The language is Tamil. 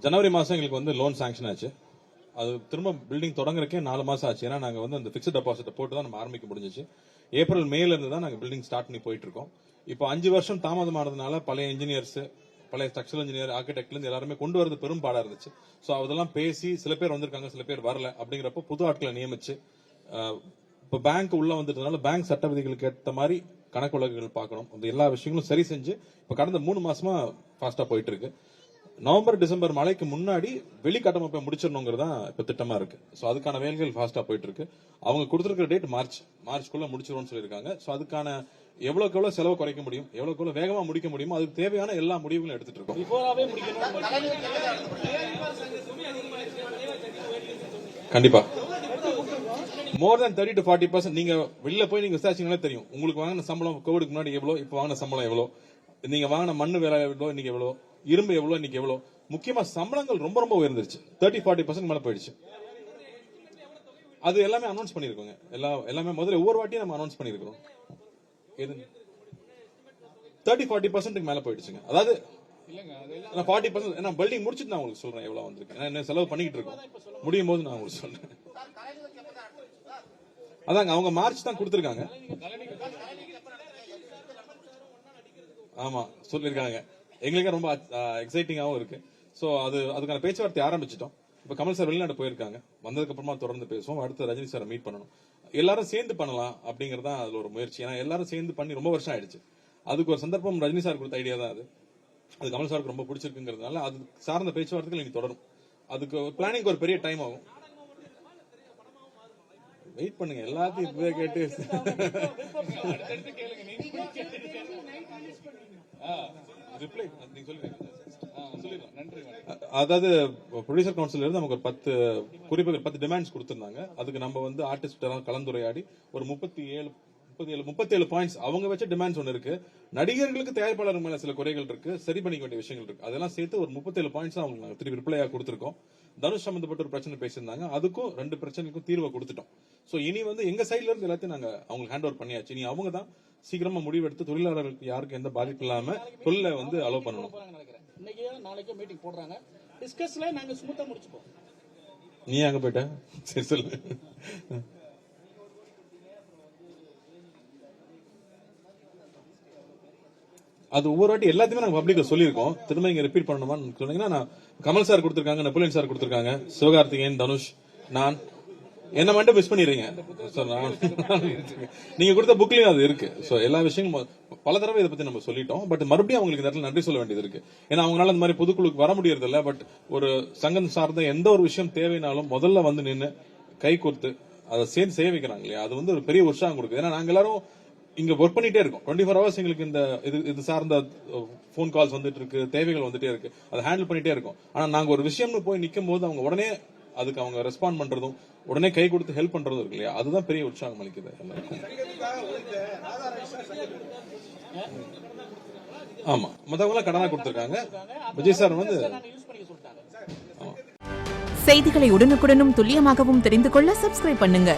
ஜனவரி மாசம் எங்களுக்கு வந்து லோன் சாங்ஷன் ஆச்சு. அது திரும்ப பில்டிங் தொடங்குறக்கே 4 மாசம் ஆச்சு. ஏன்னா நாங்க வந்து அந்த பிக்ஸ்ட் டெபாசிட் போட்டு தான் நம்ம ஆரம்பிக்க முடிஞ்சிச்சு. ஏப்ரல் மேல இருந்து தான் நாங்க பில்டிங் ஸ்டார்ட் பண்ணி போயிட்டு இருக்கோம். இப்போ 5 வருஷம் தாமதமானதுனால பழைய இன்ஜினியர்ஸ், பழைய ஸ்ட்ரக்சரல் இன்ஜினியர், ஆர்கிடெக்ட்ல இருந்து எல்லாருமே கொண்டு வரது பெரும் பாடா இருந்துச்சு. சோ அதெல்லாம் பேசி சில பேர் வந்திருக்காங்க, சில பேர் வரல. அப்படிங்கிறப்ப புது ஆட்களை நியமிச்சு இப்போ பேங்க் உள்ள வந்ததுனால பேங்க் சட்ட விதிகளுக்கு ஏற்ற மாதிரி கணக்கு வழக்குகள் பார்க்கணும். அந்த எல்லா விஷயங்களும் சரி செஞ்சு இப்ப கடந்த 3 மாசமா ஃபாஸ்டா போயிட்டு இருக்கு. நவம்பர் டிசம்பர் மழைக்கு முன்னாடி வெளிக்கட்டமைப்பை முடிச்சிடணுங்கிறதா இப்ப திட்டமா இருக்கு. சோ அதுக்கான வேலைகள் ஃபாஸ்டா போயிட்டு இருக்கு. அவங்க கொடுத்திருக்கிற டேட் மார்ச்க்குள்ள முடிச்சிருவோம்னு சொல்லியிருக்காங்க. சோ அதுக்கான எவ்வளவுக்கு எவ்வளவு செலவு குறைக்க முடியும், எவ்வளவுக்கு எவ்வளவு வேகமா முடிக்க முடியுமோ அதுக்கு தேவையான எல்லா முடிவுகளும் எடுத்துட்டு இருக்கோம். கண்டிப்பா மோர் தென் 30 to 40% நீங்க வெளில போய் நீங்க விசாரிச்சீங்களே தெரியும். உங்களுக்கு வாங்கின சம்பளம் கோவிடுக்கு முன்னாடி எவ்வளவு, இப்ப வாங்கின சம்பளம் எவ்வளவு, நீங்க வாங்கின மண்ணு வேலை எவ்வளவு, இன்னைக்கு எவ்வளவு, இரும்பு எவ்வளவு, இன்னைக்கு எவ்வளவு. முக்கியமா சம்பளங்கள் ரொம்ப ரொம்ப உயர்ந்துருச்சு. 30-40% மேல போயிடுச்சு. அது எல்லாமே அனௌன்ஸ் பண்ணிருக்கோங்க. எல்லாமே முதல்ல ஒவ்வொரு வாட்டியும் நம்ம அனௌன்ஸ் பண்ணிருக்கோம். 30-40% மேல போயிடுச்சுங்க. அதாவது 40% நான் பில்டிங் முடிச்சுட்டு நான் உங்களுக்கு சொல்றேன் எவ்வளவு வந்திருக்கு. என்ன செலவு பண்ணிட்டு இருக்கோம், முடியும் போது நான் உங்களுக்கு சொல்றேன். அதாங்க அவங்க மார்ச் தான் கொடுத்திருக்காங்க. ஆமா சொல்லிருக்காங்க. எங்களுக்கு ரொம்ப எக்ஸைட்டிங்காவும் இருக்கு. சோ அதுக்கான பேச்சுவார்த்தை ஆரம்பிச்சிட்டோம். இப்ப கமல் சார் வெளிநாடு போயிருக்காங்க. வந்ததுக்கு அப்புறமா தொடர்ந்து பேசுவோம். அடுத்து ரஜினி சாரை மீட் பண்ணணும். எல்லாரும் சேர்ந்து பண்ணலாம் அப்படிங்கறதா அதுல ஒரு முயற்சி. ஏன்னா எல்லாரும் சேர்ந்து பண்ணி ரொம்ப வருஷம் ஆயிடுச்சு. அதுக்கு ஒரு சந்தர்ப்பம் ரஜினி சார் கொடுத்த ஐடியா தான் அது. அது கமல் சாருக்கு ரொம்ப பிடிச்சிருக்குங்கிறதுனால அது சார்ந்த பேச்சுவார்த்தைகள் இனி தொடரும். அதுக்கு பிளானிங் ஒரு பெரிய டைம் ஆகும். வெயிட் பண்ணுங்க, எல்லாத்தையும் இப்பவே கேட்டு அதாவது ப்ரொடியூசர் கவுன்சில் இருந்து நமக்கு 10 குறிப்புகள் 10 டிமாண்ட்ஸ் கொடுத்திருந்தாங்க. அதுக்கு நம்ம வந்து ஆர்டிஸ்ட் கலந்துரையாடி ஒரு 37 பாயிண்ட்ஸ் அவங்க வச்ச டிமாண்ட்ஸ் ஒன்னு இருக்கு. நடிகர்களுக்கு தயாரிப்பாளர் மேல சில குறைகள் இருக்கு, சரி பண்ணிக்க வேண்டிய விஷயங்கள் இருக்கு. அதெல்லாம் சேர்த்து ஒரு 37 பாயிண்ட்ஸ் அவங்களுக்கு நாங்க திருப்பி ரிப்ளையா கொடுத்திருக்கோம். தனுஷ் சம்பந்தப்பட்ட ஒரு பிரச்சனை பேசியிருந்தாங்க, அதுக்கும் 2 பிரச்சனைக்கும் தீர்வை கொடுத்துட்டோம். சோ இனி வந்து எங்க சைட்ல இருந்து எல்லாத்தையும் நாங்க அவங்களுக்கு ஹேண்ட் ஓவர் பண்ணியாச்சு. இனி அவங்க தான் சீக்கிரமா முடிவெடுத்து தொழிலாளர்களுக்கு யாருக்கு எந்த பாதிப்பு இல்லாம தொழிலை வந்து அலோவ் பண்ணணும். இன்னைக்கு நாளைக்கு மீட்டிங் போடுறாங்க. டிஸ்கஸ்ல நாங்க ஸ்மூத்தா முடிச்சுப்போம். நீ அங்க போயிட்ட சரி சொல்லு. அது ஒவ்வொரு வாட்டி எல்லாத்தையுமே நாங்க பப்ளிக்ல சொல்லியிருக்கோம். திரும்ப இங்க ரிப்பீட் பண்ணணுமான்னு சொன்னீங்கன்னா, நான் கமல் சார் கொடுத்திருக்காங்க, நெப்போலியன் சார் கொடுத்திருக்காங்க, சிவகார்த்திகேயன், தனுஷ், நான் என்ன மட்டும் மிஸ் பண்ணிடுறீங்க. நீங்க கொடுத்த புக்லயும் அது இருக்கு. சோ எல்லா விஷயங்களும் பல தடவை இதை பத்தி நம்ம சொல்லிட்டோம். பட் மறுபடியும் அவங்களுக்கு இந்த இடத்துல நன்றி சொல்ல வேண்டியது இருக்கு. ஏன்னா அவங்களால இந்த மாதிரி பொதுக்குழுக்கு வர முடியறது இல்ல. பட் ஒரு சங்கம் சார்ந்த எந்த ஒரு விஷயம் தேவைனாலும் முதல்ல வந்து நின்று கை கொடுத்து அதை சேர்ந்து செய்ய வைக்கிறாங்க இல்லையா, அது வந்து ஒரு பெரிய உற்சாகம் கொடுக்குது. ஏன்னா நாங்க எல்லாரும் இங்க ஒர்க் பண்ணிட்டே இருக்கோம். 24 hours எங்களுக்கு இந்த இது சார்ந்த போன் கால்ஸ் வந்துட்டு இருக்கு, தேவைகள் வந்துட்டே இருக்கு, அதை ஹேண்டில் பண்ணிட்டே இருக்கோம். ஆனா நாங்க ஒரு விஷயம்னு போய் நிக்கும் போது அவங்க உடனே அதுக்கு அவங்க ரெஸ்பாண்ட் பண்றதும் உடனே கை கொடுத்து ஹெல்ப் பண்றதும் இருக்கு இல்லையா, அதுதான் பெரிய உற்சாகம் அளிக்குது எல்லாருக்கும். ஆமா, மத்தவங்க எல்லாம் கடனா கொடுத்திருக்காங்க. விஜய் சார் வந்து செய்திகளை உடனுக்குடனும் துல்லியமாகவும் தெரிந்து கொள்ள சப்ஸ்கிரைப் பண்ணுங்க.